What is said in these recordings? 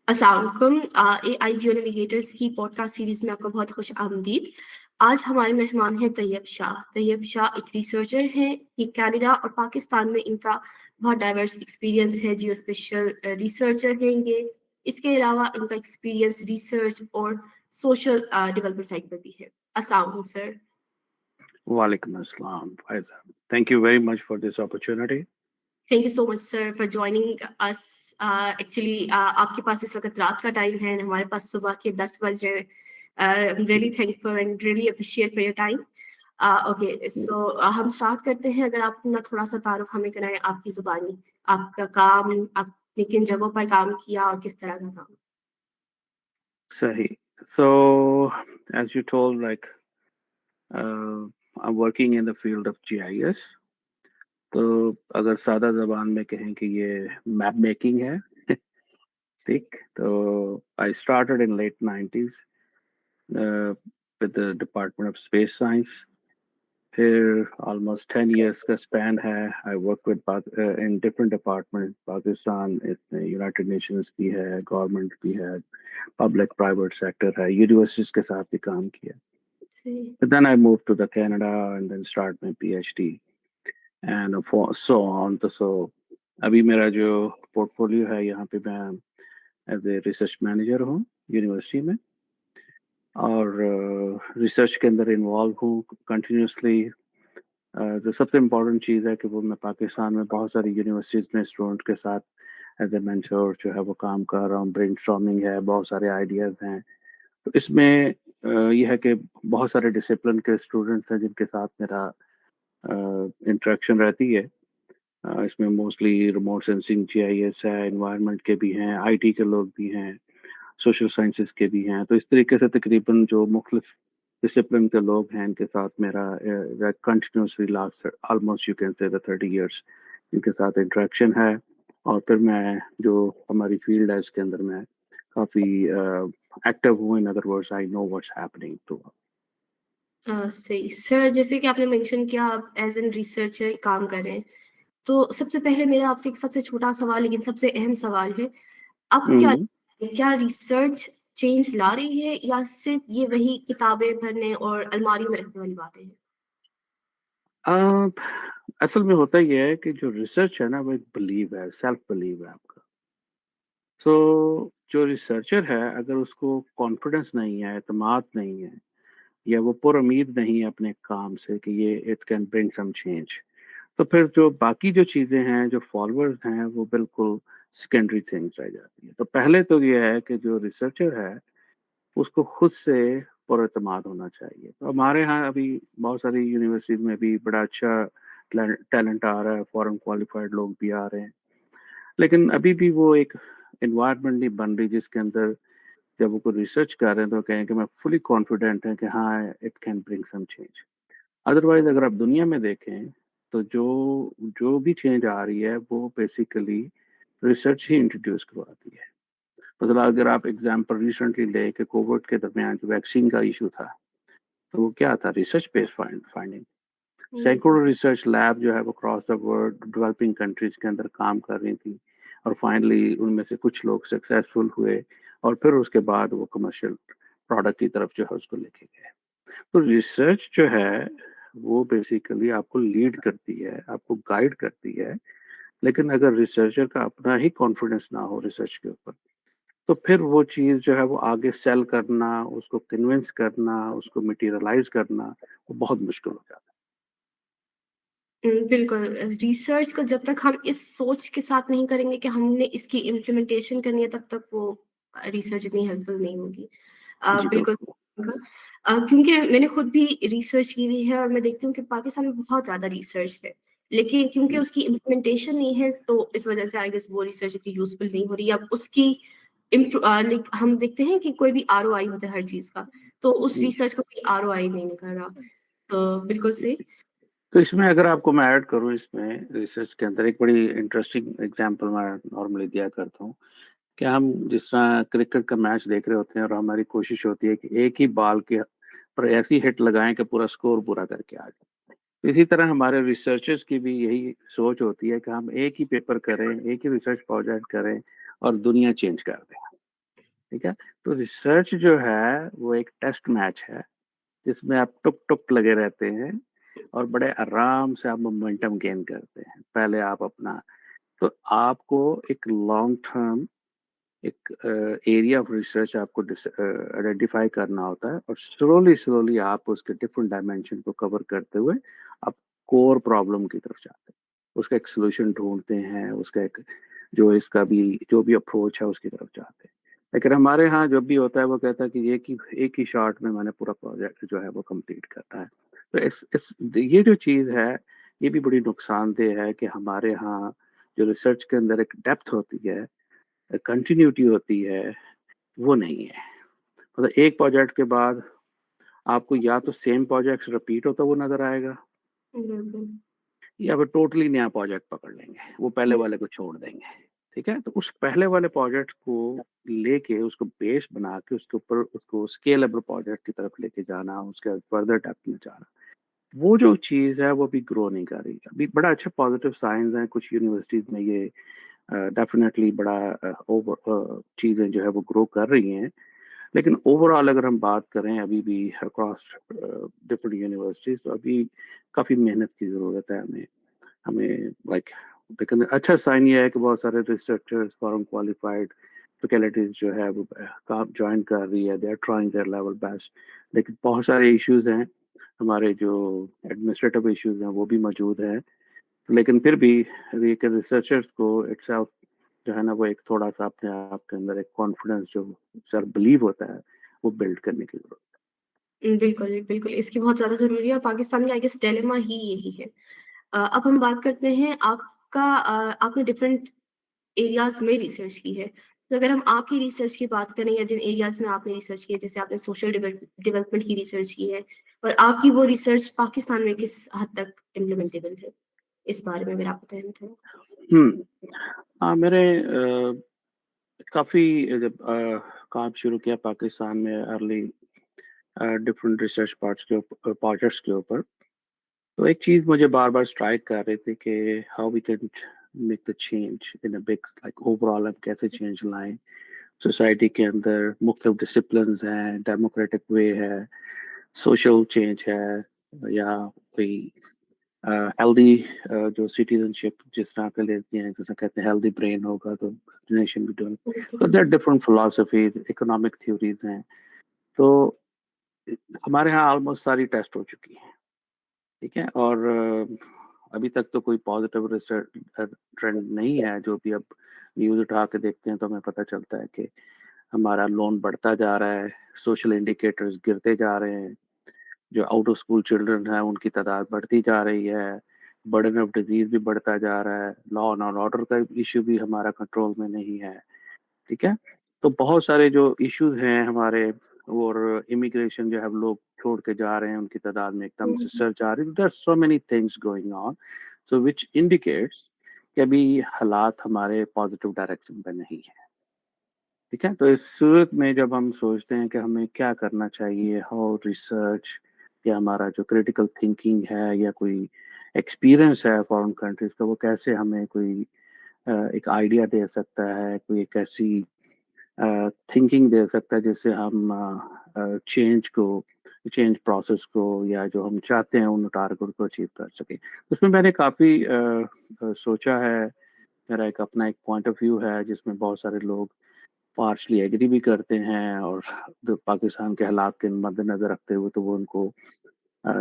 अस्सलाम वालेकुम। एआई जियो नेविगेटर्स की पॉडकास्ट सीरीज में आपका बहुत खुश आमदीद। आज हमारे मेहमान हैं तैयब शाह। तैयब शाह एक रिसर्चर हैं। ये कनाडा और पाकिस्तान में इनका बहुत डाइवर्स एक्सपीरियंस है। जियो स्पेशल रिसर्चर हैं ये। इसके अलावा इनका एक्सपीरियंस रिसर्च और सोशल डेवलपमेंट साइड पर भी है। अस्सलाम वालेकुम sir. Walaikum Assalam, Faizan. Thank you very much for this opportunity. Thank you so much sir for joining us. Actually आपके पास इस वक्त रात का टाइम है, हमारे पास सुबह के 10 बज रहे हैं। Really thankful and really appreciate for your time. Okay so हम स्टार्ट करते हैं। अगर आप अपना थोड़ा सा तारुफ हमें कराएं आपकी जुबानी, आपका काम, आपने किन जगहों पर काम किया और किस तरह का काम। Sahi. So, as you told, I'm working in the field of GIS. तो अगर सादा जबान में कहें कि ये मैप मेकिंग है ठीक तो I started in late 90s with the Department of Space Science. फिर almost 10 years का span है. I work with in different departments. Pakistan इसमें यूनाइटेड नेशंस भी है, गवर्नमेंट भी है, पब्लिक प्राइवेट सेक्टर है, यूनिवर्सिटीज के साथ भी काम किया. जी But then I moved to the Canada and then start my PhD and so on. तो so अभी मेरा जो पोर्टफोलियो है यहाँ पे मैं एज ए रिसर्च मैनेजर हूँ यूनिवर्सिटी में और रिसर्च के अंदर इन्वॉल्व हूँ कंटिन्यूसली. जो सबसे इम्पोर्टेंट चीज़ है कि वो मैं पाकिस्तान में बहुत सारी यूनिवर्सिटीज़ में स्टूडेंट के साथ एज ए मेंटर जो है वो काम कर रहा हूँ. ब्रेनस्टॉर्मिंग है, बहुत सारे आइडियाज़ हैं. तो इसमें ये है कि बहुत सारे डिसिप्लिन के स्टूडेंट्स हैं जिनके साथ मेरा इंटरेक्शन रहती है. इसमें मोस्टली रिमोट सेंसिंग जीआईएस है, एनवायरनमेंट के भी हैं, आईटी के लोग भी हैं, सोशल साइंसेस के भी हैं. तो इस तरीके से तकरीबन जो मुख्तलिफ डिसिप्लिन के लोग हैं इनके साथ मेरा continuously last almost you can say 30 years इनके साथ इंटरेक्शन है. और फिर मैं जो हमारी फील्ड है इसके अंदर मैं काफ़ी एक्टिव हूँ. In other words I know what's happening to. सही सर, जैसे कि आपने मेंशन किया आप एज एन रिसर्चर काम कर रहे हैं, तो सबसे पहले मेरा आपसे एक सबसे छोटा सवाल लेकिन सबसे अहम सवाल है। आपको क्या हम्म. लगता है, क्या रिसर्च चेंज ला रही है या सिर्फ ये वही किताबें पढ़ने और अलमारी में रखने वाली बातें हैं? अ, असल में होता ये है कि जो रिसर्च है ना वो एक बिलीव है, सेल्फ बिलीव है आपका. सो जो रिसर्चर है अगर उसको कॉन्फिडेंस नहीं है, एतमाद नहीं है या वो पुरुमीद नहीं है अपने काम से कि ये it can bring some change, तो फिर जो बाकी जो चीज़ें हैं, जो फॉलोअर्स हैं, वो बिल्कुल सेकेंडरी थिंग्स रह जाती हैं. तो पहले तो ये है कि जो रिसर्चर है, उसको खुद से पुरएतमाद होना चाहिए. तो हमारे यहाँ अभी बहुत सारी यूनिवर्सिटीज़ में भी बड़ा अच्छा टैलेंट आ रहा है, फॉरेन क्वालिफाइड लोग भी आ रहे हैं. लेकिन अभी भी वो एक एनवायरनमेंट नहीं बन रही जिसके अंदर जब वो कोई रिसर्च कर रहे हैं तो कहें कि मैं फुली कॉन्फिडेंट है कि हाँ, it can bring some change. Otherwise अगर आप दुनिया में देखें, तो जो जो भी चेंज आ रही है, वो बेसिकली रिसर्च ही इंट्रोड्यूस करवाती है. मतलब अगर आप एग्ज़ाम्पल रिसेंटली लें कि कोविड के दरमियान जो वैक्सीन का इश्यू था, तो वो क्या था? Research based finding. हुँ, सैकड़ों रिसर्च लैब जो है वो across the world developing countries के अंदर काम कर रही थी और फाइनली उनमें से कुछ लोग सक्सेसफुल हुए और फिर उसके बाद वो कमर्शियल प्रोडक्ट की तरफ जो है उसको लेके गए. तो रिसर्च जो है, वो बेसिकली आपको लीड करती है, आपको गाइड करती है, लेकिन अगर रिसर्चर का अपना ही कॉन्फिडेंस ना हो रिसर्च के ऊपर, तो फिर वो चीज़ जो है वो आगे सेल करना, उसको कन्विंस करना, उसको मटेरियलाइज़ करना, वो बहुत मुश्किल हो जाता बिल्कुल। रिसर्च को जब तक हम इस सोच के साथ नहीं करेंगे कि हमने इसकी इम्प्लीमेंटेशन करनी है, तब तक वो रिसर्च इतनी हेल्पफुल नहीं होगी। है. जी, बिल्कुल। बिल्कुल. क्योंकि मैंने खुद भी रिसर्च की हुई है और मैं देखती हूँ कि पाकिस्तान में बहुत ज़्यादा रिसर्च है, लेकिन क्योंकि हुँ, उसकी इम्प्लीमेंटेशन नहीं है, तो इस वजह से आई गेस वो रिसर्च इतनी यूज़फुल नहीं हो रही है। अब उसकी लाइक हम देखते हैं कि कोई भी आरओआई होता है हर चीज़ का, तो उस हुँ. रिसर्च का कोई आरओआई नहीं निकल रहा। तो बिल्कुल सही। तो इसमें अगर आपको मैं ऐड करूँ इसमें रिसर्च के अंदर एक बड़ी इंटरेस्टिंग एग्ज़ाम्पल मैं नॉर्मली दिया करता हूँ, कि हम जिस तरह क्रिकेट का मैच देख रहे होते हैं और हमारी कोशिश होती है कि एक ही बॉल के पर ऐसी हिट लगाएँ कि पूरा स्कोर पूरा करके आ जाए. इसी तरह हमारे रिसर्चर्स की भी यही सोच होती है कि हम एक ही पेपर करें, एक ही रिसर्च प्रोजेक्ट करें और दुनिया चेंज कर दें. ठीक है? तो रिसर्च जो है वो एक टेस्ट मैच है, जिसमें आप टुक-टुक लगे रहते हैं और बड़े आराम से आप मोमेंटम गेन करते हैं। पहले आप अपना तो आपको एक लॉन्ग टर्म एक एरिया ऑफ रिसर्च आपको आइडेंटिफाई करना होता है और स्लोली-स्लोली आप उसके डिफरेंट डायमेंशन को कवर करते हुए आप कोर प्रॉब्लम की तरफ जाते हैं। उसका एक सॉल्यूशन ढूँढते हैं, उसका एक जो भी अप्रोच है उसकी तरफ जाते हैं। लेकिन हमारे यहाँ जब भी होता है वो कहता है कि एक ही शॉट में मैंने पूरा प्रोजेक्ट जो है वो कंप्लीट करना है। तो इस ये जो चीज़ है, ये भी बड़ी नुकसानदेह है कि हमारे यहाँ जो रिसर्च के अंदर एक डेप्थ होती है, कंटिन्यूटी होती है, वो नहीं है। मतलब एक प्रोजेक्ट के बाद आपको या तो सेम प्रोजेक्ट्स रिपीट होता हुआ नज़र आएगा बिल्कुल। या फिर टोटली नया प्रोजेक्ट पकड़ लेंगे, वो पहले हुँ, वाले को छोड़ देंगे, ठीक है? तो उस पहले वाले प्रोजेक्ट को लेके उसको बेस बना के उसके ऊपर उसको स्केलेबल प्रोजेक्ट की तरफ लेके जाना, उसके फर्दर डेप्थ में जाना, वो जो चीज़ है वो अभी ग्रो नहीं कर रही है। अभी बड़ा अच्छा पॉजिटिव साइन्स हैं, कुछ यूनिवर्सिटीज़ में ये डेफ़िनेटली बड़ा चीज़ें जो है वो ग्रो कर रही हैं। लेकिन ओवरऑल अगर हम बात करें अभी भी अक्रॉस डिफरेंट यूनिवर्सिटीज़ तो अभी काफ़ी मेहनत की ज़रूरत है हमें। हमें लाइक लेकिन अच्छा साइन ये है कि बहुत सारे रिसर्चर्स फॉरेन क्वालिफाइड फैकल्टीज़ जो है वो काम जॉइन कर रही है, they are trying their level best. लेकिन बहुत सारे इश्यूज़ हैं, हमारे जो एडमिनिस्ट्रेटिव इश्यूज़ हैं वो भी मौजूद हैं। लेकिन फिर भी ये कि रिसर्चर्स को इटसेल्फ जो है ना वो एक थोड़ा-सा अपने आप के अंदर एक कॉन्फिडेंस जो सेल्फ बिलीव होता है, वो बिल्ड करने की ज़रूरत बिल्कुल, बिल्कुल, इसकी बहुत ज़्यादा ज़रूरी है और पाकिस्तान का आई गेस डायलेमा ही यही है। अब हम बात करते हैं आपने डिफरेंट एरियाज़ में रिसर्च की है। तो अगर हम आपकी रिसर्च की बात करें या जिन एरियाज़ में आपने रिसर्च की है, जैसे आपने सोशल डेवलपमेंट की रिसर्च की है और आपकी वो रिसर्च पाकिस्तान में किस हद तक इम्प्लीमेंटेबल है? इस बारे में अगर आप बताएँ थोड़ा? है। हाँ, मेरे काफ़ी जब काम शुरू किया पाकिस्तान में अर्ली डिफरेंट रिसर्च प्रोजेक्ट्स के ऊपर, तो एक चीज़ मुझे बार-बार स्ट्राइक कर रही थी कि how we can make the change in a big like overall हम कैसे चेंज लाएँ? सोसाइटी के अंदर मुख्तलिफ डिसिप्लिन्स हैं, डेमोक्रेटिक वे है, सोशल चेंज है या कोई हेल्दी जो सिटीज़नशिप जिस तरह का लेते हैं, जैसे कहते हैं हेल्दी ब्रेन होगा तो नेशन भी डेवलप तो there are different philosophies, economic theories हैं। तो हमारे यहाँ ऑलमोस्ट सारी टेस्ट हो चुकी हैं, ठीक है? और अभी तक तो कोई पॉज़िटिव रिसर्च ट्रेंड नहीं है, जो भी अब न्यूज़ उठा के देखते हैं तो हमें पता चलता है कि हमारा लोन बढ़ता जा रहा है, सोशल इंडिकेटर्स गिरते जा रहे हैं, जो आउट ऑफ स्कूल चिल्ड्रन हैं उनकी तादाद बढ़ती जा रही है, बर्डन ऑफ डिज़ीज़ भी बढ़ता जा रहा है, लॉ एंड ऑर्डर का इश्यू भी हमारा कंट्रोल में नहीं है, ठीक है? तो बहुत सारे जो इश्यूज़ हैं हमारे और इमिग्रेशन जो है लोग छोड़ के जा रहे हैं, उनकी तादाद में एकदम से सर्ज आ रही है। There are so many things going on, so which indicates कि अभी हालात हमारे पॉज़िटिव डायरेक्शन पे नहीं है, ठीक है? तो इस सूरत में जब हम सोचते हैं कि हमें क्या करना चाहिए, हाउ रिसर्च या हमारा जो क्रिटिकल थिंकिंग है या कोई एक्सपीरियंस है फॉरेन कंट्रीज़ का, वो कैसे हमें कोई एक आइडिया दे सकता है, कोई एक ऐसी थिंकिंग दे सकता है जिससे हम चेंज प्रोसेस को या जो हम चाहते हैं उन टारगेट को अचीव कर सकें। उसमें मैंने काफ़ी सोचा है, मेरा एक अपना एक पॉइंट ऑफ व्यू है जिसमें बहुत सारे लोग पार्शली एग्री भी करते हैं और पाकिस्तान के हालात के मद्देनज़र रखते हुए तो वो उनको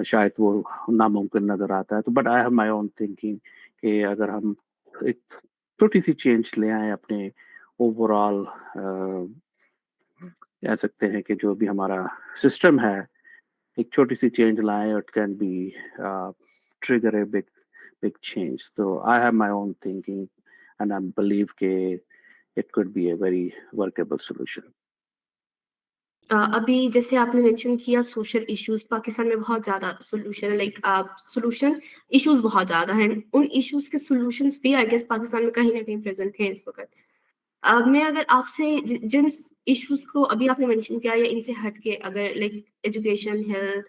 शायद वो नामुमकिन नज़र आता है। तो but I have my own thinking कि अगर हम एक छोटी-सी चेंज ले आएँ अपने ओवरऑल कह सकते हैं कि जो भी हमारा सिस्टम है, एक छोटी-सी चेंज लाएँ, it can be trigger a big change. So I have my own thinking and I believe कि it could be a very workable solution. अभी जैसे आपने मेंशन किया सोशल इश्यूज़ पाकिस्तान में बहुत ज़्यादा सॉल्यूशन इश्यूज़ बहुत ज़्यादा हैं। उन इश्यूज़ के सॉल्यूशंस भी आई गेस पाकिस्तान में कहीं न कहीं प्रेज़ेंट हैं इस वक़्त। मैं अगर आपसे जिन इश्यूज़ को अभी आपने मेंशन किया या इनसे हट के अगर like education, health,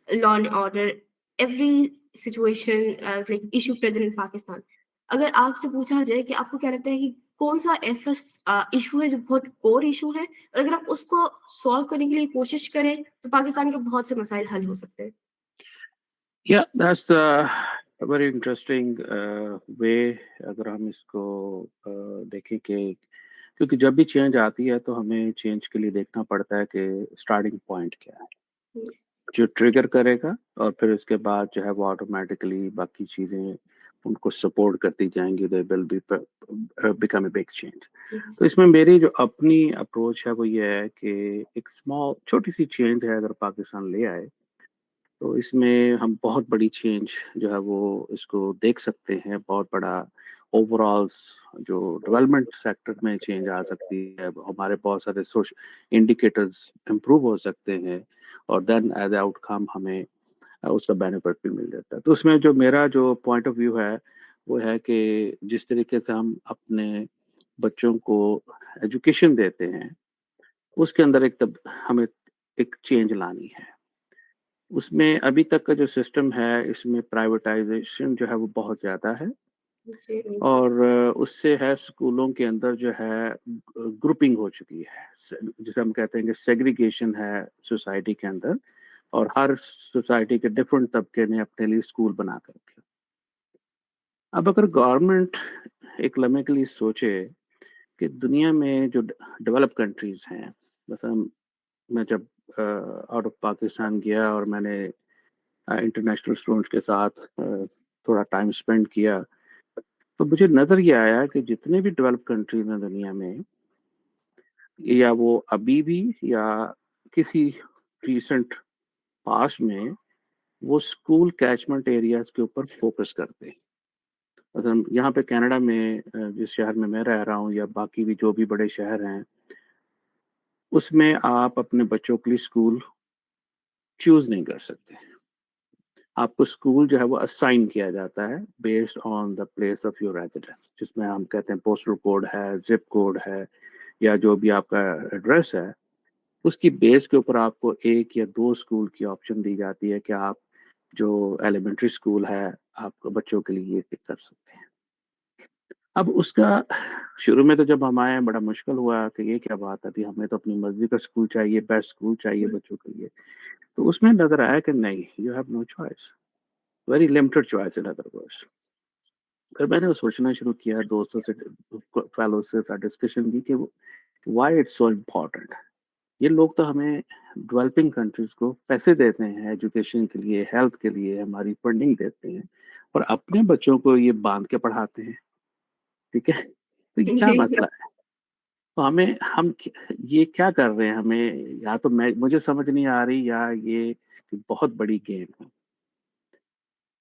law and order, every situation like issue present इन पाकिस्तान। अगर आपसे पूछा जाए कि आपको क्या लगता है कि कौन-सा ऐसा इश्यू है जो बहुत कोर इश्यू है, और अगर आप उसको सॉल्व करने के लिए कोशिश करें, तो पाकिस्तान के बहुत से मसाइल हल हो सकते हैं। या दैट्स वेरी इंटरेस्टिंग वे। अगर हम इसको देखें कि क्योंकि जब भी चेंज आती है तो हमें चेंज के लिए देखना पड़ता है कि स्टार्टिंग पॉइंट क्या है, हुँ, जो ट्रिगर करेगा, और फिर उसके बाद जो है वो ऑटोमेटिकली बाकी चीज़ें उनको सपोर्ट करती जाएँगी, they will be become a big change. हुँ, तो इसमें मेरी जो अपनी अप्रोच है वो ये है कि एक स्मॉल छोटी-सी चेंज है अगर पाकिस्तान ले आए, तो इसमें हम बहुत बड़ी चेंज जो है वो इसको देख सकते हैं, बहुत बड़ा ओवरऑल जो डेवलपमेंट सेक्टर में चेंज आ सकती है, हमारे बहुत सारे सोश इंडिकेटर्स इम्प्रूव हो सकते हैं, और देन एज़ आउटकम हमें उसका बेनिफिट भी मिल जाता है। तो उसमें जो मेरा जो पॉइंट ऑफ व्यू है, वो है कि जिस तरीके से हम अपने बच्चों को एजुकेशन देते हैं, उसके अंदर एक तब हमें एक चेंज लानी है। उसमें अभी तक का जो सिस्टम है, इसमें प्राइवेटाइज़ेशन जो है वो बहुत ज़्यादा है, जी, बिल्कुल। और उससे है स्कूलों के अंदर जो है ग्रुपिंग हो चुकी है। जिसे हम कहते हैं कि सेग्रीगेशन है सोसाइटी के अंदर, और हर सोसाइटी के डिफरेंट तबके ने अपने लिए स्कूल बना कर रखे। अब अगर गवर्नमेंट एक लम्हे के लिए सोचे कि दुनिया में जो डेवलप कंट्रीज़ हैं, मसलन मैं जब आउट ऑफ पाकिस्तान गया और मैंने इंटरनेशनल स्टूडेंट्स के साथ थोड़ा टाइम स्पेंड किया, तो मुझे नज़र ये आया कि जितने भी डेवलप कंट्रीज़ हैं दुनिया में, या वो अभी भी या किसी रीसेंट पास्ट में, वो स्कूल कैचमेंट एरियाज़ के ऊपर फ़ोकस करते हैं। मतलब यहाँ पे कनाडा में जिस शहर में मैं रह रहा हूँ, या बाकी भी जो भी बड़े शहर हैं, उसमें आप अपने बच्चों के लिए स्कूल चूज़ नहीं कर सकते। आपको स्कूल जो है वो असाइन किया जाता है based on the place of your residence, जिसमें हम कहते हैं पोस्टल कोड है, ज़िप कोड है, या जो भी आपका एड्रेस है, उसकी बेस के ऊपर आपको 1 या 2 स्कूल की ऑप्शन दी जाती है कि आप जो एलिमेंट्री स्कूल है, आपको बच्चों के लिए ये पिक कर सकते हैं। अब उसका शुरू में तो जब हम आए, बड़ा मुश्किल हुआ कि ये क्या बात है, अभी हमें तो अपनी मर्ज़ी का स्कूल चाहिए, बेस्ट स्कूल चाहिए हुँ, बच्चों के लिए। तो उसमें नज़र आया कि नहीं, you have no choice, very limited choice in other words. फिर मैंने वो सोचना शुरू किया, दोस्तों से, फेलो से साथ डिस्कशन की कि व्हाई इट्स सो इम्पोर्टेंट। ये लोग तो हमें डेवलपिंग कंट्रीज़ को पैसे देते हैं एजुकेशन के लिए, हेल्थ के लिए, हमारी फंडिंग देते हैं, और अपने बच्चों को ये बाँध के पढ़ाते हैं, ठीक है? तो ये क्या जी, मसला है? तो हमें हम ये क्या कर रहे हैं? हमें या तो मैं मुझे समझ नहीं आ रही, या ये बहुत बड़ी गेम है।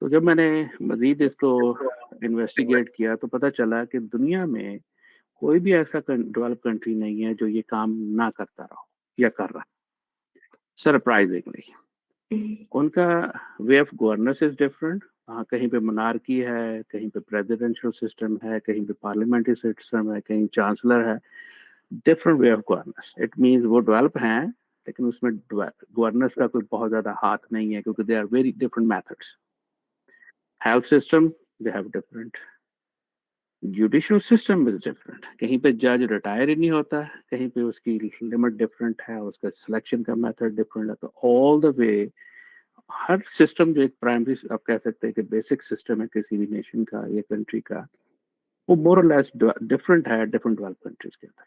तो जब मैंने मज़ीद इसको इन्वेस्टिगेट किया, तो पता चला कि दुनिया में कोई भी ऐसा डेवलप कंट्री नहीं है जो ये काम ना करता रहा हो या कर रहा है, सरप्राइजिंगली। हुँ, उनका way of governance is different. हाँ, कहीं पे मोनार्की है, कहीं पे प्रेसिडेंशियल सिस्टम है, कहीं पे पार्लियामेंट्री सिस्टम है, कहीं चांसलर है। Different way of governance, it means वो डेवलप हैं, लेकिन उसमें गवर्नेंस का कोई बहुत ज़्यादा हाथ नहीं है, क्योंकि they are very different methods. Health system, they have different. Judicial system is different, कहीं पे जज रिटायर ही नहीं होता, कहीं पे उसकी लिमिट डिफरेंट है, उसका सिलेक्शन का मेथड डिफरेंट है। तो all the way her system जो एक प्राइमरी आप कह सकते हैं कि बेसिक सिस्टम है किसी भी नेशन का या कंट्री का, वो मोर और लेस डिफरेंट है डिफरेंट डेवलप कंट्रीज के अंदर।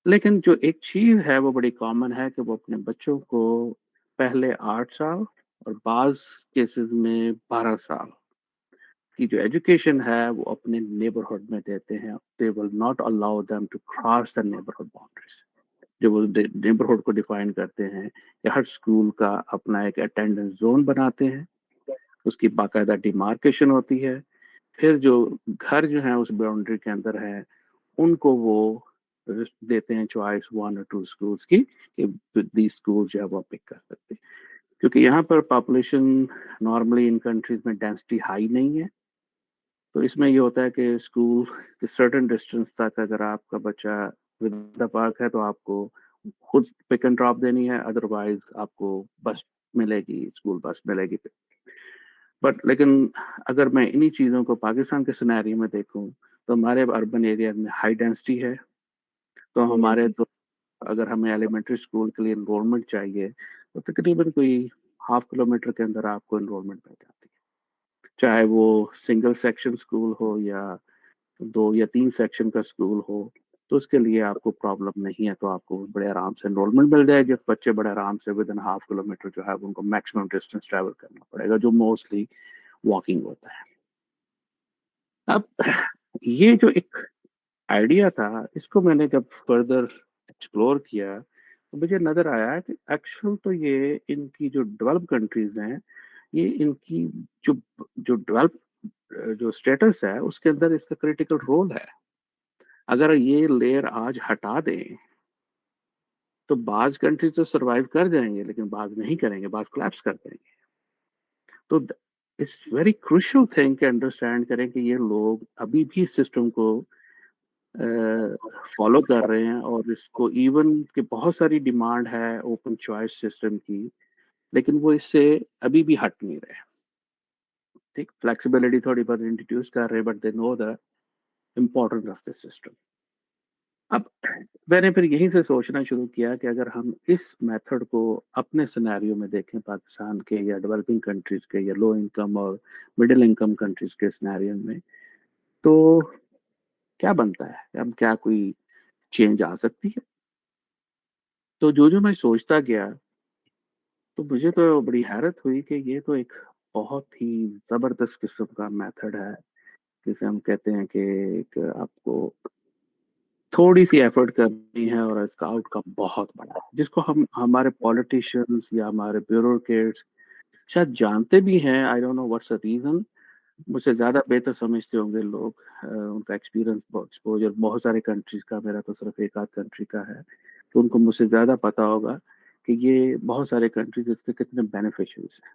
लेकिन जो एक चीज है वो बड़ी कॉमन है कि वो अपने बच्चों को पहले 8 साल, और बाज केसेस में 12 साल की जो एजुकेशन है वो अपने नेबरहुड में देते हैं। They will not allow them to cross the neighbourhood boundaries, जो वो नेबरहुड को डिफाइन करते हैं, कि हर स्कूल का अपना एक अटेंडेंस जोन बनाते हैं, उसकी बाकायदा डिमार्केशन होती है। फिर जो घर जो है उस बाउंड्री के अंदर है, उनको वो देते हैं चॉइस 1 और 2 स्कूल्स की, कि दी स्कूल जो है वो पिक कर सकते हैं। क्योंकि यहाँ पर पॉपुलेशन नॉर्मली इन कंट्रीज में डेंसिटी हाई नहीं है, तो इसमें ये होता है कि स्कूल के सर्टेन डिस्टेंस तक अगर आपका बच्चा विद द पार्क है, तो आपको खुद पिक एंड ड्रॉप देनी है, अदरवाइज आपको बस मिलेगी, स्कूल बस मिलेगी। बट लेकिन अगर मैं इन्हीं चीज़ों को पाकिस्तान के सिनेरियो में देखूं, तो हमारे अर्बन एरिया में हाई डेंसिटी है, तो हमारे बिल्कुल। तो अगर हमें एलिमेंट्री स्कूल के लिए एनरोलमेंट चाहिए, तो तकरीबन कोई हाफ किलोमीटर के अंदर आपको एनरोलमेंट मिल जाती है। चाहे वो सिंगल सेक्शन स्कूल हो या 2 या 3 सेक्शन का स्कूल हो, तो उसके लिए आपको प्रॉब्लम नहीं है, तो आपको बड़े आराम से एनरोलमेंट मिल जाएगी। बच्चे बड़े आराम से विदिन हाफ किलोमीटर जो है उनको मैक्सिमम डिस्टेंस ट्रैवल करना पड़ेगा, जो मोस्टली वॉकिंग होता है। अब ये जो एक आइडिया था, इसको मैंने जब फर्दर एक्सप्लोर किया, तो मुझे नज़र आया कि एक्चुअल तो ये इनकी जो डेवलप्ड कंट्रीज़ हैं, ये इनकी जो जो डेवलप जो स्टेटस है, उसके अंदर इसका क्रिटिकल रोल है। अगर ये लेयर आज हटा दें, तो बाज़ कंट्रीज़ तो सर्वाइव कर जाएँगे, लेकिन बाज़ नहीं करेंगे, बाज़ कोलैप्स कर देंगे। तो इट्स वेरी क्रूशियल थिंग कि अंडरस्टैंड करें कि ये लोग अभी भी इस सिस्टम को फॉलो कर रहे हैं, और इसको इवन कि बहुत सारी डिमांड है ओपन चॉइस सिस्टम की, लेकिन वो इससे अभी भी हट नहीं रहे। ठीक, फ्लेक्सिबिलिटी थोड़ी बहुत इंट्रोड्यूस कर रहे हैं, but they know the importance of this system. अब मैंने फिर यहीं से सोचना शुरू किया कि अगर हम इस मेथड को अपने सिनेरियो में देखें, पाकिस्तान के या डेवलपिंग कंट्रीज के या लो इनकम और मिडिल इनकम कंट्रीज के सिनेरियो में, तो क्या बनता है, हम क्या कोई चेंज आ सकती है? तो जो मैं सोचता गया, तो मुझे तो बड़ी हैरत हुई कि ये तो एक बहुत ही ज़बरदस्त किस्म का मेथड है, जिसे हम कहते हैं कि एक आपको थोड़ी-सी एफर्ट करनी है और इसका आउटकम बहुत बड़ा है, जिसको हम हमारे पॉलिटिशियंस या हमारे ब्यूरोक्रेट्स शायद जानते भी हैं। I don't know what's the reason. मुझसे ज़्यादा बेहतर समझते होंगे लोग, उनका एक्सपीरियंस एक्सपोज़र बहुत सारे कंट्रीज़ का, मेरा तो सिर्फ़ एक आध कंट्री का है, तो उनको मुझसे ज़्यादा पता होगा कि ये बहुत सारे कंट्रीज़ इसके कितने बेनिफिशियरीज़ हैं।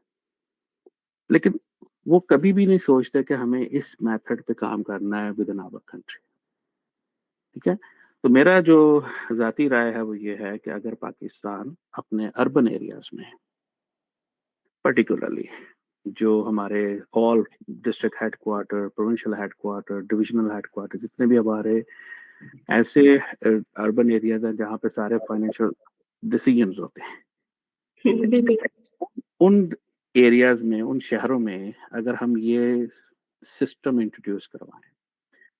लेकिन वो कभी भी नहीं सोचते कि हमें इस मेथड पे काम करना है विदिन आवर कंट्री, ठीक है? तो मेरा जो ज़ाती राय है वो ये है कि अगर पाकिस्तान अपने अर्बन एरियाज़ में पर्टिकुलरली, जो हमारे all district headquarter, provincial headquarter, divisional headquarter, जितने भी हमारे ऐसे अर्बन एरियाज़ हैं जहाँ पे सारे फाइनेंशियल डिसीजंस होते हैं, बिल्कुल। उन एरियाज़ में, उन शहरों में अगर हम ये सिस्टम इंट्रोड्यूस करवाएँ,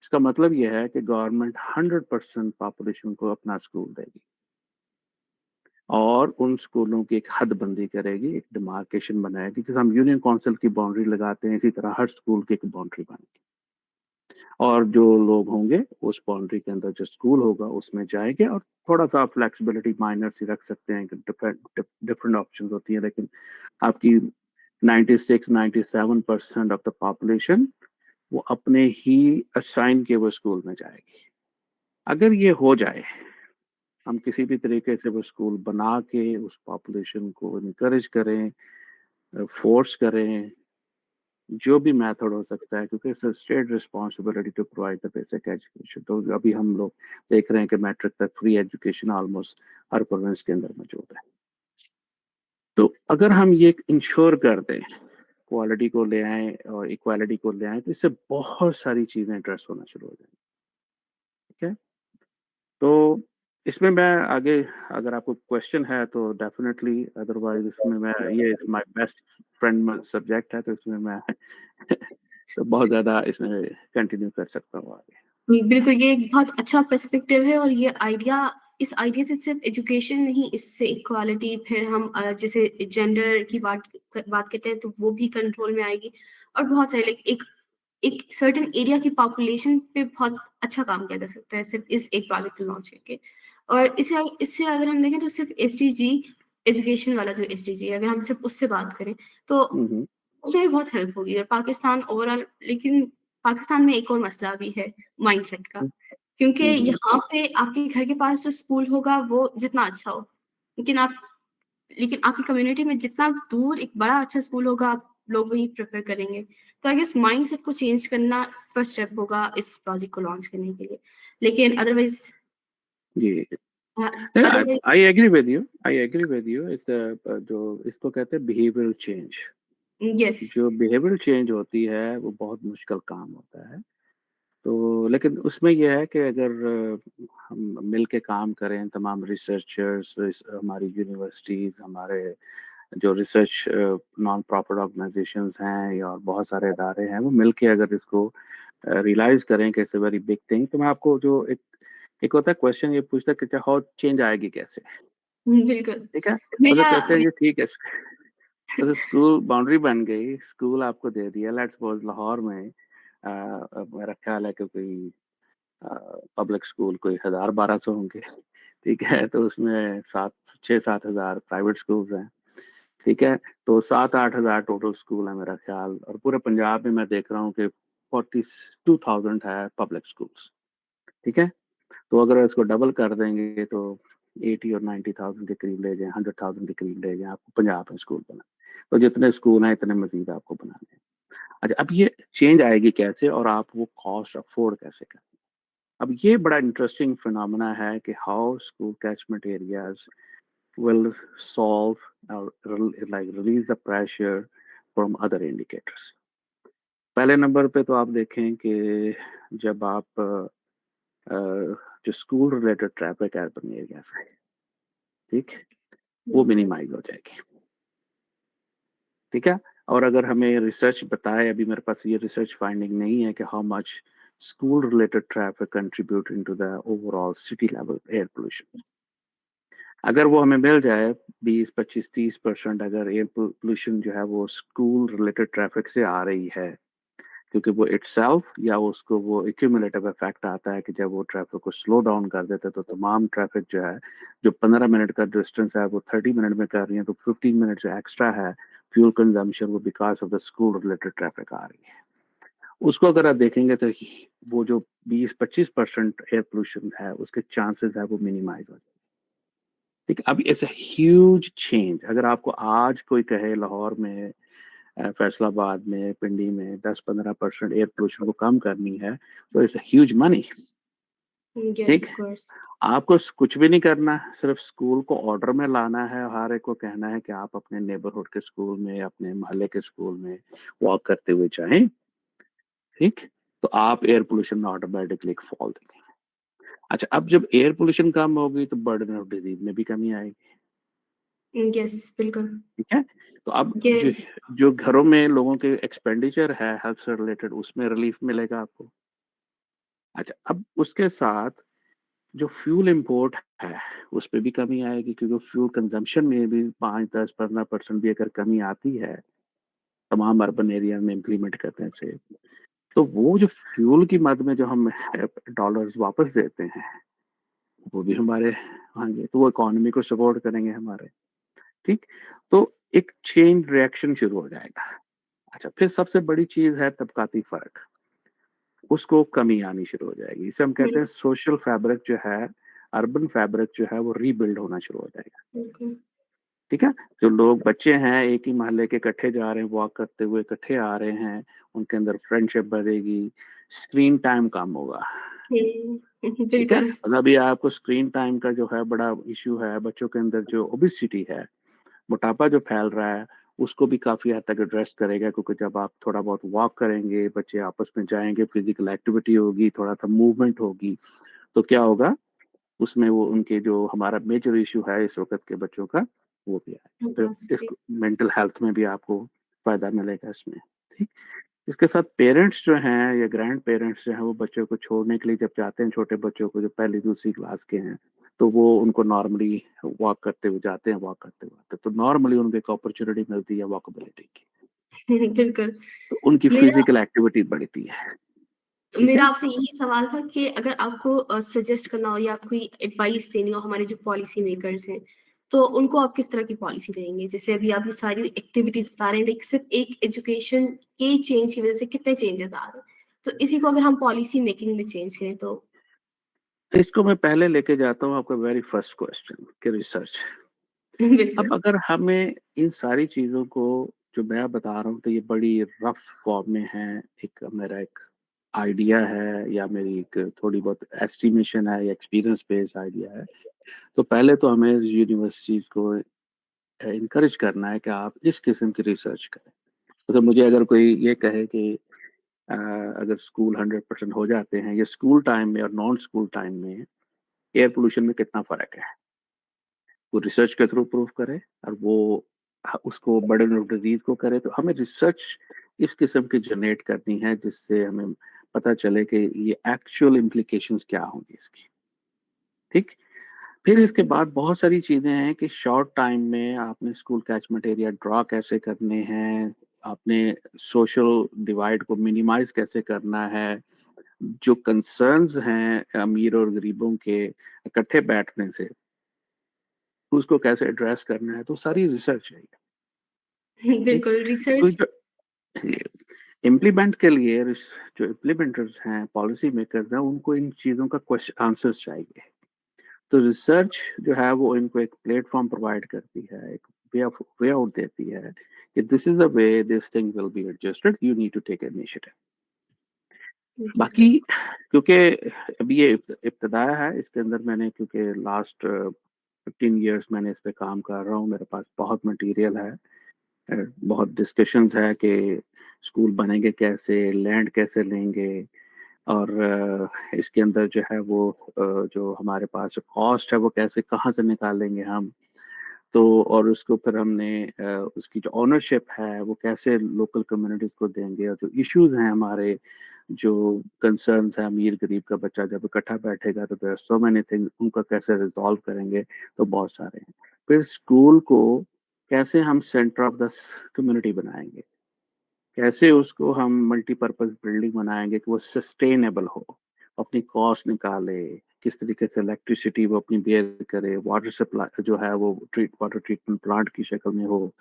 इसका मतलब ये है कि गवर्नमेंट 100% पॉपुलेशन को अपना स्कूल देगी, और उन स्कूलों की एक हदबंदी करेगी, एक डिमार्केशन बनाएगी, जैसे हम यूनियन काउंसिल की बाउंड्री लगाते हैं, इसी तरह हर स्कूल की एक बाउंड्री बनेगी। और जो लोग होंगे उस बाउंड्री के अंदर जो स्कूल होगा उसमें जाएँगे, और थोड़ा-सा फ्लेक्सिबिलिटी माइनर सी रख सकते हैं कि डिफरेंट ऑप्शंस होती हैं, लेकिन आपकी 96-97% ऑफ द पॉपुलेशन वो अपने ही असाइन किए हुए स्कूल में जाएगी। अगर ये हो जाए, हम किसी भी तरीके से वो स्कूल बना के उस पॉपुलेशन को इनकरेज करें, फोर्स करें, जो भी मेथड हो सकता है, क्योंकि it's a state responsibility to provide the basic education. तो अभी हम लोग देख रहे हैं कि मैट्रिक तक फ्री एजुकेशन ऑलमोस्ट हर प्रोविंस के अंदर मौजूद है। तो अगर हम ये इंश्योर कर दें, क्वालिटी को ले आएँ और इक्वालिटी को ले आएँ, तो इससे बहुत सारी चीज़ें एड्रेस होना शुरू हो जाएँगी, ठीक है? तो इसमें मैं आगे, अगर आपको क्वेश्चन है तो डेफ़िनेटली, अदरवाइज़ इसमें मैं, ये is my best friend subject है, तो इसमें मैं तो बहुत ज़्यादा इसमें कंटिन्यू कर सकता हूँ आगे। बिल्कुल, ये एक बहुत अच्छा पर्सपेक्टिव है और ये आइडिया, इस आइडिया से सिर्फ़ एजुकेशन नहीं, इससे इक्वालिटी, फिर हम जैसे जेंडर की बात करते हैं तो वो भी कंट्रोल में आएगी, और बहुत सारे लाइक एक एक सर्टेन एरिया की पॉपुलेशन पे बहुत अच्छा काम किया जा सकता है सिर्फ़ इस एक प्रोजेक्ट को लॉन्च करके। और इससे इससे अगर हम देखें तो सिर्फ़ एसडीजी, एजुकेशन वाला जो एसडीजी है, अगर हम सिर्फ़ उससे बात करें, तो हुँ, हुँ। उसमें भी बहुत हेल्प होगी, और पाकिस्तान ओवरऑल, लेकिन पाकिस्तान में एक और मसला भी है माइंडसेट का। हुँ, क्योंकि हुँ, हुँ। यहाँ पे आपके घर के पास जो स्कूल होगा वो जितना अच्छा हो, लेकिन आप लेकिन आपकी कम्युनिटी में जितना दूर एक बड़ा अच्छा स्कूल होगा, आप लोग वही प्रेफ़र करेंगे। तो आई गेस माइंडसेट को चेंज करना फर्स्ट स्टेप होगा इस प्रोजेक्ट को लॉन्च करने के लिए। लेकिन अदरवाइज़ जी। Uh, I otherwise I agree with you, I agree with you. It's जो इसको कहते हैं बिहेवियरल चेंज। येस। जो बिहेवियरल चेंज होती है वो बहुत मुश्किल काम होता है। तो लेकिन उसमें ये है कि अगर हम मिल के काम करें, तमाम रिसर्चर्स, हमारी यूनिवर्सिटीज़, हमारे जो रिसर्च नॉन प्रॉफिट ऑर्गेनाइजेशंस हैं या और बहुत सारे इदारे हैं, वो मिल के अगर इसको रियलाइज़ करें कि it's a very big thing, तो मैं आपको जो एक एक होता है क्वेश्चन ये पूछता है कि अच्छा हाउ चेंज आएगी कैसे? बिल्कुल। ठीक है? मतलब मेरा कहते हैं कि ठीक है, जैसे स्कूल बाउंड्री बन गई, स्कूल आपको दे दिया, लेट्स सपोज़ लाहौर में मेरा ख्याल है कि कोई अ, पब्लिक स्कूल कोई 1000-1200 होंगे, ठीक है? तो उसमें 7 6-7 हज़ार प्राइवेट स्कूल्स हैं, ठीक है? तो 7-8 हज़ार टोटल स्कूल है मेरा ख्याल, और पूरे पंजाब में मैं देख रहा हूँ कि 42,000 है पब्लिक स्कूल्स, ठीक है? तो अगर इसको डबल कर देंगे तो 80 और 90,000 के करीब ले जाएँ, 100,000 के करीब ले जाएँ, आपको पंजाब में स्कूल बनाने। तो जितने स्कूल हैं, इतने मज़ीद आपको बनाने हैं। अच्छा, अब ये चेंज आएगी कैसे और आप वो कॉस्ट अफ़ोर्ड कैसे करें? अब ये बड़ा इंटरेस्टिंग फिनोमेना है कि how school catchment areas will solve और like release the pressure from other indicators. पहले नंबर पे तो आप देखें कि जब आप जो स्कूल रिलेटेड ट्रैफ़िक है अर्बन एरियाज़ में, ठीक? वो बिल्कुल। मिनिमाइज़ हो जाएगी, ठीक है? और अगर हमें रिसर्च बताए, अभी मेरे पास ये रिसर्च फाइंडिंग नहीं है कि how much school related traffic contribute into the overall city level air pollution. अगर वो हमें मिल जाए 20, 25, 30% अगर एयर पॉल्यूशन जो है वो स्कूल रिलेटेड ट्रैफ़िक से आ रही है, क्योंकि वो इटसेल्फ या उसको वो एक्यूमुलेटिव इफ़ेक्ट आता है कि जब वो ट्रैफ़िक को स्लो डाउन कर देते हैं, तो तमाम ट्रैफ़िक जो है, जो 15 मिनट का डिस्टेंस है, वो 30 मिनट में कर रही है, तो 15 मिनट जो एक्स्ट्रा है, फ्यूल कंज़म्पशन वो because of the school related traffic आ रही है। उसको अगर आप देखेंगे तो वो जो 20-25% एयर पॉल्यूशन है, उसके चांसेज़ है वो मिनिमाइज़ हो जाए। ठीक है, अब इट्स अ ह्यूज चेंज। अगर आपको आज कोई कहे लाहौर में, फैसलाबाद में, पिंडी में 10-15% एयर पोल्यूशन को कम करनी है, तो it's a huge money, yes, ठीक? Of course. आपको कुछ भी नहीं करना, सिर्फ स्कूल को ऑर्डर में लाना है, हर एक को कहना है कि आप अपने नेबरहुड के स्कूल में, अपने मोहल्ले के स्कूल में वॉक करते हुए जाएँ, ठीक? तो आप एयर पोल्यूशन में ऑटोमैटिकली एक फॉल देखेंगे। अच्छा, अब जब एयर पोल्यूशन कम होगी तो बर्डन ऑफ डिजीज़ में भी कमी आएगी, यस, बिल्कुल। ठीक है? तो अब ये जो जो घरों में लोगों के एक्सपेंडिचर है हेल्थ से रिलेटेड, उसमें रिलीफ मिलेगा आपको। अच्छा, अब उसके साथ जो फ्यूल इम्पोर्ट है, उसपे भी कमी आएगी, क्योंकि फ्यूल कंज़म्पशन में भी 5, 10, 15% भी अगर कमी आती है, तमाम अर्बन एरिया में इम्प्लीमेंट करने से, तो वो जो फ्यूल की मद में जो हम डॉलर्स वापस देते हैं, वो भी हमारे आएँगे, तो वो इकोनॉमी को सपोर्ट करेंगे हमारे, ठीक? तो एक चेन रिएक्शन शुरू हो जाएगा। अच्छा, फिर सबसे बड़ी चीज़ है तबकाती फ़र्क, उसको कमी आनी शुरू हो जाएगी। इसे हम कहते बिल हैं सोशल फैब्रिक जो है, अर्बन फैब्रिक जो है वो रीबिल्ड होना शुरू हो जाएगा, बिल्कुल। ठीक है? जो लोग बच्चे हैं एक ही मोहल्ले के इकट्ठे जा रहे हैं, वॉक करते हुए इकट्ठे आ रहे हैं, उनके अंदर फ्रेंडशिप बढ़ेगी, स्क्रीन टाइम कम होगा, हुँ, ठीक है? बिल्कुल। मतलब अभी आपको स्क्रीन टाइम का जो है बड़ा इश्यू है, बच्चों के अंदर जो ओबेसिटी है, मोटापा जो फैल रहा है, उसको भी काफ़ी हद तक एड्रेस करेगा, क्योंकि जब आप थोड़ा बहुत वॉक करेंगे, बच्चे आपस में जाएँगे, फिज़िकल एक्टिविटी होगी, थोड़ा-सा मूवमेंट होगी, तो क्या होगा, उसमें वो उनके जो हमारा मेजर इश्यू है इस वक़्त के बच्चों का, वो भी आएगा। फिर ओबेसिटी। इसको मेंटल हेल्थ में भी आपको फ़ायदा मिलेगा इसमें, ठीक? इसके साथ पेरेंट्स जो हैं या ग्रैंड पेरेंट्स जो हैं, वो बच्चों को छोड़ने के लिए जब जाते हैं, छोटे बच्चों को जो पहली दूसरी क्लास के हैं, तो वो उनको नॉर्मली वॉक करते हुए जाते हैं, वॉक करते हुए आते हैं, तो नॉर्मली उनको एक अपॉर्च्युनिटी मिलती है वॉकेबिलिटी की, बिल्कुल। तो उनकी मेरा फिजिकल एक्टिविटी बढ़ती है, ठीक मेरा है? आपसे यही सवाल था कि अगर आपको सजेस्ट करना हो या कोई एडवाइस देनी हो हमारे जो पॉलिसी मेकर्स हैं, तो उनको आप किस तरह की पॉलिसी देंगे? जैसे अभी आप ये सारी एक्टिविटीज़ बता रहे हैं, लाइक सिर्फ़ एक एजुकेशन के चेंज की वज़ह से कितने चेंजेज़ आ रहे हैं। तो इसी को अगर हम पॉलिसी मेकिंग में चेंज करें तो इसको मैं पहले लेके जाता हूँ आपका वेरी फर्स्ट क्वेश्चन कि रिसर्च। अब बिल्कुल। अगर हमें इन सारी चीज़ों को जो मैं बता रहा हूँ, तो ये बड़ी रफ़ फॉर्म में है, एक मेरा एक आइडिया है या मेरी एक थोड़ी बहुत एस्टिमेशन है या एक्सपीरियंस बेस्ड आइडिया है। तो पहले तो हमें यूनिवर्सिटीज़ को एनकरेज करना है कि आप इस किस्म की रिसर्च करें। मतलब मुझे अगर कोई ये कहे कि अगर स्कूल 100% हो जाते हैं या स्कूल टाइम में और नॉन स्कूल टाइम में एयर पोल्यूशन में कितना फ़र्क है। वो रिसर्च के थ्रू प्रूव करे और वो उसको बर्डन ऑफ डिजीज़ को करे, तो हमें रिसर्च इस किस्म की जनरेट करनी है जिससे हमें पता चले कि ये एक्चुअल इम्प्लीकेशंस क्या होंगी इसकी, ठीक? फिर इसके बाद बहुत सारी चीज़ें हैं कि शॉर्ट टाइम में आपने स्कूल कैचमेंट एरिया ड्रॉ कैसे करने हैं, आपने सोशल डिवाइड को मिनिमाइज़ कैसे करना है, जो कंसर्न्स हैं अमीर और गरीबों के इकट्ठे बैठने से, उसको कैसे एड्रेस करना है, तो सारी रिसर्च है ये, ठीक? बिल्कुल, तो रिसर्च जो इम्प्लीमेंट के लिए जो इम्प्लीमेंटर्स हैं, पॉलिसी मेकर्स हैं, उनको इन चीज़ों का आंसर्स चाहिए। तो रिसर्च जो है वो इनको एक प्लेटफ़ॉर्म प्रोवाइड करती है, एक वे आउट देती है कि this is the way this thing will be adjusted, you need to take initiative. बाकी बिल्कुल, क्योंकि अभी ये इब्तिदा है, इसके अंदर मैंने क्योंकि लास्ट 15 इयर्स मैंने इस पे काम कर रहा हूँ, मेरे पास बहुत मटेरियल है। बहुत डिस्कशंस है कि स्कूल बनेंगे कैसे, लैंड कैसे लेंगे और इसके अंदर जो है वो जो हमारे पास कॉस्ट है वो कैसे कहाँ से निकालेंगे हम। तो और उसको फिर हमने उसकी जो ओनरशिप है वो कैसे लोकल कम्युनिटीज़ को देंगे और जो इश्यूज़ हैं हमारे, जो कंसर्न्स हैं अमीर-गरीब का बच्चा जब इकट्ठा बैठेगा तो there are so many things, उनका कैसे रिज़ॉल्व करेंगे, तो बहुत सारे हैं। फिर स्कूल को कैसे हम सेंटर ऑफ द कम्युनिटी बनाएँगे, कैसे उसको हम मल्टीपर्पज़ बिल्डिंग बनाएँगे कि वो सस्टेनेबल हो, अपनी कॉस्ट निकाले, किस तरीके से इलेक्ट्रिसिटी वो अपनी बेयर करे, वाटर सप्लाई जो है वो वाटर ट्रीटमेंट प्लांट की शक्ल में हो,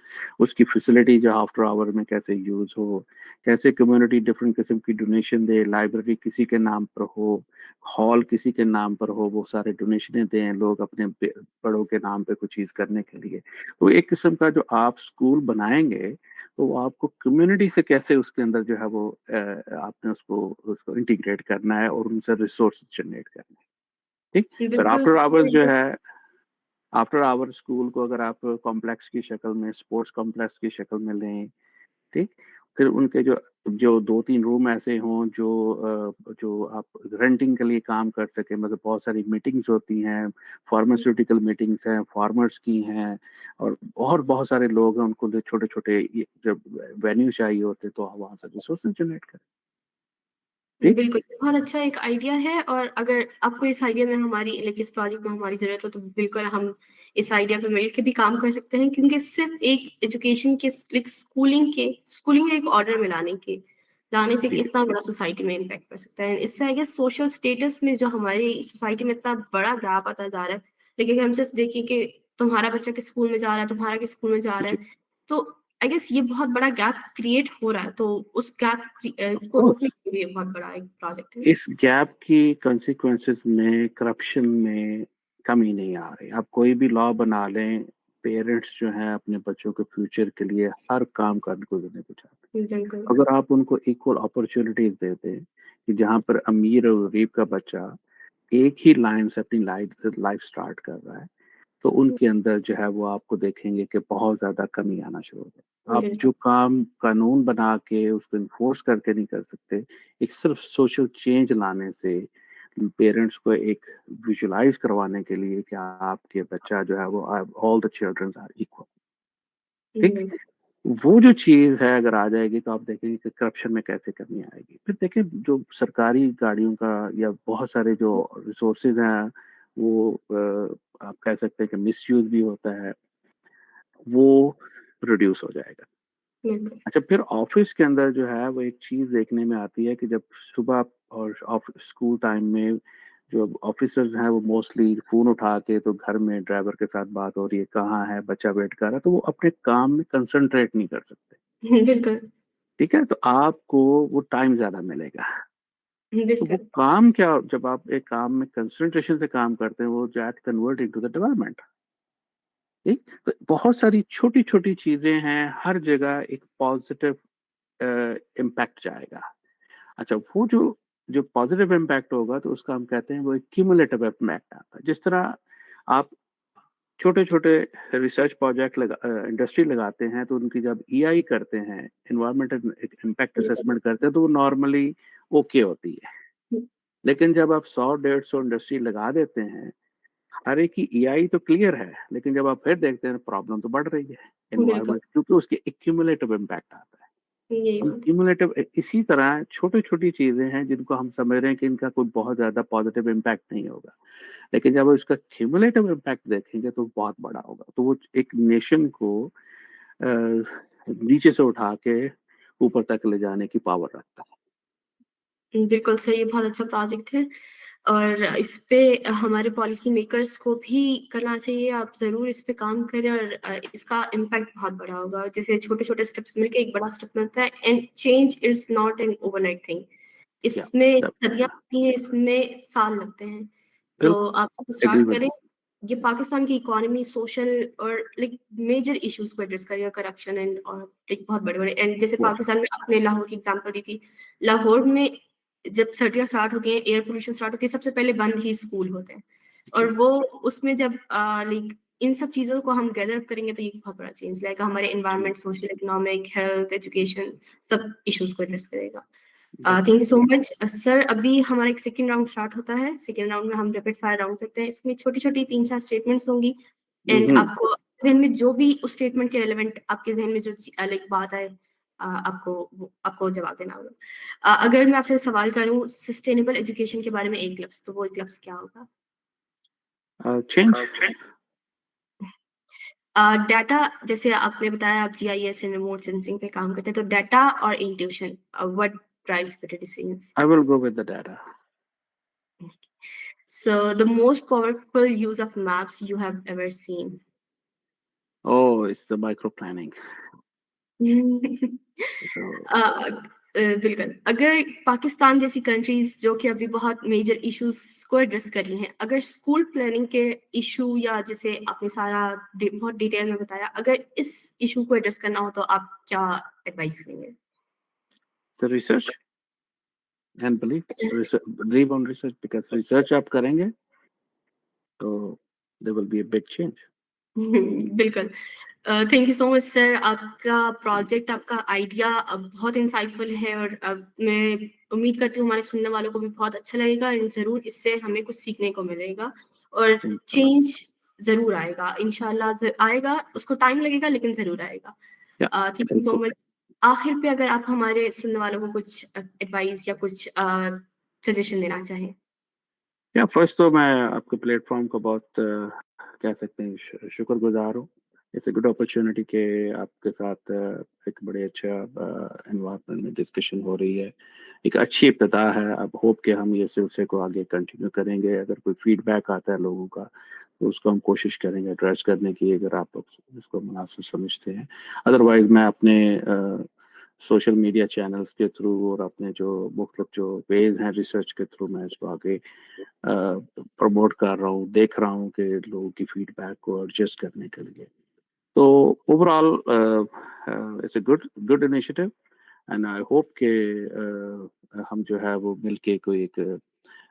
उसकी फैसिलिटी जो आफ्टर आवर में कैसे यूज़ हो, कैसे कम्युनिटी डिफरेंट किस्म की डोनेशन दे, लाइब्रेरी किसी के नाम पर हो, हॉल किसी के नाम पर हो, वो सारे डोनेशनें दें लोग अपने बड़ों के नाम पे कुछ चीज़ करने के लिए। तो एक किस्म का जो आप स्कूल बनाएँगे तो वो आपको कम्युनिटी से कैसे उसके अंदर जो है वो आपने उसको उसको इंटीग्रेट करना है और उनसे रिसोर्स जनरेट करने हैं, ठीक? फिर बिल्कुल सही आफ्टर आवर स्कूल को अगर आप कॉम्प्लेक्स की शक्ल में, स्पोर्ट्स कॉम्प्लेक्स की शक्ल में लें, ठीक? फिर उनके जो जो 2-3 रूम ऐसे हों जो आप रेंटिंग के लिए काम कर सकें, मतलब बहुत सारी मीटिंग्स होती हैं, फार्मास्यूटिकल मीटिंग्स हैं, फार्मर्स की हैं और बहुत सारे लोग हैं, उनको जो छोटे-छोटे ये जब वेन्यू चाहिए होते हैं, तो आप वहाँ से रिसोर्सेज़ जनरेट करें, ठीक? बिल्कुल, बहुत अच्छा एक आइडिया है और अगर आपको इस आइडिया में हमारी लाइक इस प्रोजेक्ट में हमारी ज़रूरत हो तो बिल्कुल हम इस आइडिया पे मिल के भी काम कर सकते हैं क्योंकि सिर्फ़ एक एजुकेशन के लाइक स्कूलिंग एक ऑर्डर में लाने से जी, कितना बड़ा सोसाइटी में इम्पैक्ट पड़ सकता है। इससे आई गेस सोशल स्टेटस में जो हमारी सोसाइटी में इतना बड़ा गैप आता जा रहा है, लेकिन अगर हम सिर्फ़ देखें कि तुम्हारा बच्चा किस स्कूल में जा रहा है, तुम्हारा किस स्कूल में जा रहा जी, है, तो आई गेस ये बहुत बड़ा गैप क्रिएट हो रहा है, तो उस गैप ऑफ को रोकने कोर्स। के लिए बहुत बड़ा एक प्रोजेक्ट है। इस गैप की कॉन्सिक्वेंसेस में करप्शन में कमी नहीं आ रही। आप कोई भी लॉ बना लें, पेरेंट्स जो हैं अपने बच्चों के फ्यूचर के लिए हर काम करने को देने को चाहते बिल्कुल, हैं। अगर आप उनको इक्वल अपॉर्च्युनिटीज़ दे दें, कि जहाँ पर अमीर और गरीब का बच्चा एक ही लाइन से अपनी लाइफ लाइफ स्टार्ट कर रहा है, तो उनके अंदर जो है वो आपको देखेंगे कि बहुत ज़्यादा कमी आना शुरू हो गई। आप बिल्कुल, जो काम कानून बना के उसको एनफोर्स करके नहीं कर सकते, एक सिर्फ़ सोशल चेंज लाने से पेरेंट्स को एक विजुअलाइज़ करवाने के लिए कि आपके बच्चा जो है वो all the childrens are equal, ठीक? बिल्कुल, वो जो चीज़ है अगर आ जाएगी तो आप देखेंगे कि करप्शन में कैसे कमी आएगी। फिर देखिए जो सरकारी गाड़ियों का या बहुत सारे जो रिसोर्सेज़ हैं वो आप कह सकते हैं कि मिसयूज़ भी होता है, वो रिड्यूस हो जाएगा। बिल्कुल, अच्छा फिर ऑफ़िस के अंदर जो है वो एक चीज़ देखने में आती है कि जब सुबह और स्कूल टाइम में जो ऑफ़िसर्स हैं वो मोस्टली फ़ोन उठा के तो घर में ड्राइवर के साथ बात हो रही है, कहाँ है, बच्चा वेट कर रहा है, तो वो अपने काम में कंसंट्रेट नहीं कर सकते। बिल्कुल, ठीक है? तो आपको वो टाइम ज़्यादा मिलेगा। तो वो बिल्कुल, काम क्या जब आप एक काम में कंसंट्रेशन से काम करते हैं, वो that convert into the development, ठीक? तो बहुत सारी छोटी-छोटी चीज़ें हैं, हर जगह एक पॉज़िटिव इम्पैक्ट जाएगा। अच्छा वो जो पॉज़िटिव इम्पैक्ट होगा तो उसका हम कहते हैं वो एक क्युमुलेटिव इम्पैक्ट आता है। जिस तरह आप छोटे-छोटे रिसर्च प्रोजेक्ट इंडस्ट्री लगाते हैं, तो उनकी जब ईआई करते हैं, environmental impact yes, assessment yes. करते हैं, तो वो नॉर्मली ओके होती है। हुँ, लेकिन जब आप 100 डेढ़ 100 इंडस्ट्री लगा देते हैं, हर एक की ईआई तो क्लियर है, लेकिन जब आप फिर देखते हैं प्रॉब्लम तो बढ़ रही है, बिल्कुल, एनवायरमेंट क्योंकि उसके एक्यूमुलेटिव इम्पैक्ट आता है। यही हम बात है। क्यूमुलेटिव इसी तरह छोटी-छोटी चीज़ें हैं जिनको हम समझ रहे हैं कि इनका कोई बहुत ज़्यादा पॉजिटिव इम्पैक्ट नहीं होगा। लेकिन जब उसका क्यूमुलेटिव इम्पैक्ट देखेंगे तो बहुत बड़ा होगा। तो वो एक नेशन को अ, नीचे से उठा के ऊपर तक ले जाने की पावर रखता है। बिल्कुल सही, ये बहुत अच्छा प्रोजेक्ट है और इस पे हमारे पॉलिसी मेकर्स को भी करना चाहिए। आप ज़रूर इस पे काम करें और इसका इम्पैक्ट बहुत बड़ा होगा। जैसे छोटे-छोटे स्टेप्स मिलके एक बड़ा स्टेप बनता है and change is not an overnight thing. या इसमें सदियाँ डेफिनिटली लगती हैं, इसमें साल लगते हैं। तो आप बिल्कुल एग्री स्टार्ट विद करें। यू। ये पाकिस्तान की इकोनॉमी, सोशल और लाइक मेजर इश्यूज़ को एड्रेस करेगा, करप्शन एंड और लाइक बहुत बड़े-बड़े एंड जैसे या पाकिस्तान में आपने लाहौर की एग्ज़ाम्पल दी थी। लाहौर में जब सर्दियाँ स्टार्ट होती हैं, एयर पॉल्यूशन स्टार्ट होती है, सबसे पहले बंद ही स्कूल होते हैं। जी। और वो उसमें जब लाइक इन सब चीज़ों को हम गैदर अप करेंगे तो ये बहुत बड़ा चेंज लाएगा हमारे जी, environment, social, economic, health, education सब इश्यूज़ को एड्रेस करेगा। Thank you definitely. So much sir. अभी हमारा एक सेकंड राउंड स्टार्ट होता है। सेकंड राउंड में हम रैपिड फायर राउंड करते हैं। इसमें छोटी-छोटी 3-4 स्टेटमेंट्स होंगी हुँ, एंड हुँ। आपको ज़हन में जो भी उस स्टेटमेंट के रिलेवेंट आपके ज़हन में जो लाइक बात आए आपको जवाब देना होगा। अगर मैं आपसे सवाल करूँ सस्टेनेबल एजुकेशन के बारे में एक लफ्ज़, तो वो एक लफ्ज़ क्या होगा? चेंज डाटा जैसे आपने बताया आप जीआईएस एंड रिमोट सेंसिंग पे काम करते हैं, तो डाटा और intuition what drives better decisions? I will go with the data. So the most powerful use of maps you have ever seen? Oh! It's the micro planning. So बिल्कुल। अगर पाकिस्तान जैसी countries जो कि अभी बहुत मेजर इश्यूज़ को address कर रही हैं, अगर स्कूल प्लानिंग के इश्यू या जैसे आपने सारा बहुत डिटेल में बताया, अगर इस इश्यू को एड्रेस करना हो तो आप क्या एडवाइस करेंगे? The research and believe on research because research आप करेंगे तो there will be a big change. बिल्कुल। Thank you so much sir. आपका प्रोजेक्ट, आपका आइडिया बहुत इंसाइटफुल है और मैं उम्मीद करती हूँ हमारे सुनने वालों को भी बहुत अच्छा लगेगा एंड ज़रूर इससे हमें कुछ सीखने को मिलेगा और इंशाल्लाह। चेंज ज़रूर आएगा। इंशाल्लाह आएगा, उसको टाइम लगेगा लेकिन ज़रूर आएगा। या थैंक यू सो बिल्कुल। मच। आखिर पे अगर आप हमारे सुनने वालों को कुछ एडवाइस या कुछ सजेशन देना चाहें? या फर्स्ट तो मैं आपके प्लेटफ़ॉर्म का बहुत कह सकते हैं शुक्रगुज़ार हूँ। इट्स अ गुड अपॉर्च्युनिटी कि आपके साथ एक बड़े अच्छा एनवायरनमेंट में डिस्कशन हो रही है। एक अच्छी इब्तिदा है, अब होप कि हम ये सिलसिले को आगे कंटिन्यू करेंगे। अगर कोई फीडबैक आता है लोगों का, तो उसको हम कोशिश करेंगे एड्रेस करने की अगर आप लोग इसको मुनासिब समझते हैं। अदरवाइज़ मैं अपने सोशल मीडिया चैनल्स के थ्रू और अपने जो मुख्तलिफ जो वेज़ हैं रिसर्च के थ्रू मैं इसको आगे प्रमोट कर रहा हूँ, देख रहा हूँ कि लोगों की फीडबैक को एडजस्ट करने के लिए। तो overall it's a good good initiative and I hope कि हम जो है वो मिलके कोई एक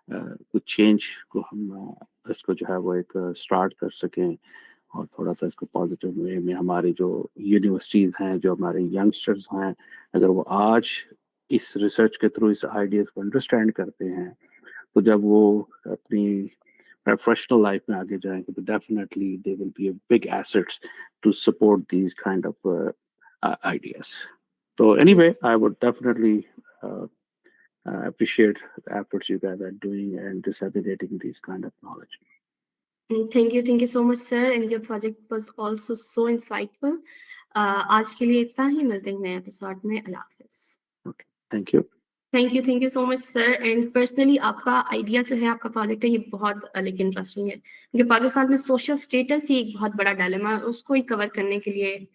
कुछ चेंज को हम इसको जो है वो एक स्टार्ट कर सकें और थोड़ा-सा इसको पॉज़िटिव वे में हमारी जो यूनिवर्सिटीज़ हैं, जो हमारे यंगस्टर्स हैं, अगर वो आज इस रिसर्च के थ्रू इस आइडियाज़ को अंडरस्टैंड करते हैं, तो जब वो अपनी प्रोफेशनल लाइफ में आगे जाएँगे तो definitely they will be a big assets to support these kind of ideas. So anyway, I would definitely uh, appreciate the efforts you guys are doing and disseminating these kind of knowledge. Thank you so much sir and your project was also so insightful. आज के लिए इतना ही, मिलते हैं नए episode में। अल्लाह हाफ़िज़। Okay, thank you. Thank you so much sir and personally आपका आइडिया जो है, आपका प्रोजेक्ट है, ये बहुत लाइक इंटरेस्टिंग है। क्योंकि पाकिस्तान में सोशल स्टेटस ही एक बहुत बड़ा डायलेमा है, उसको ही कवर करने के लिए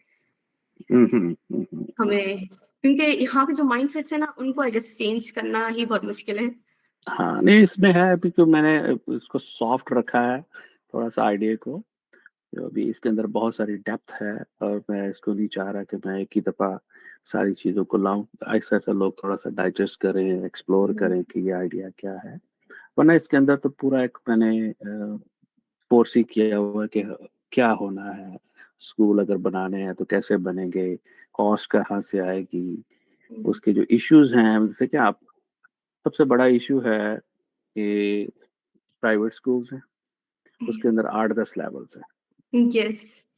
Mhm, mhm. हमें क्योंकि यहाँ पे जो माइंडसेट्स है ना, उनको आई गेस चेंज करना ही बहुत मुश्किल है। हाँ, नहीं इसमें है अभी तो मैंने इसको सॉफ्ट रखा है, थोड़ा-सा आइडिया को। तो अभी इसके अंदर बहुत सारी डेप्थ है और मैं इसको नहीं चाह रहा कि मैं एक ही दफ़ा सारी चीज़ों को लाऊँ। ऐसा-ऐसा लोग थोड़ा-सा डाइजेस्ट करें, एक्सप्लोर हुँ, करें कि ये आइडिया क्या है। वरना इसके अंदर तो पूरा एक मैंने फ़ोरसी किया हुआ है कि क्या होना है? स्कूल अगर बनाने हैं तो कैसे बनेंगे? कॉस्ट कहाँ से आएगी? हुँ, उसके जो इश्यूज़ हैं, जैसे कि आप सबसे बड़ा इश्यू है कि प्राइवेट स्कूल्स हैं, उसके अंदर 8-10 लेवल्स हैं। येस,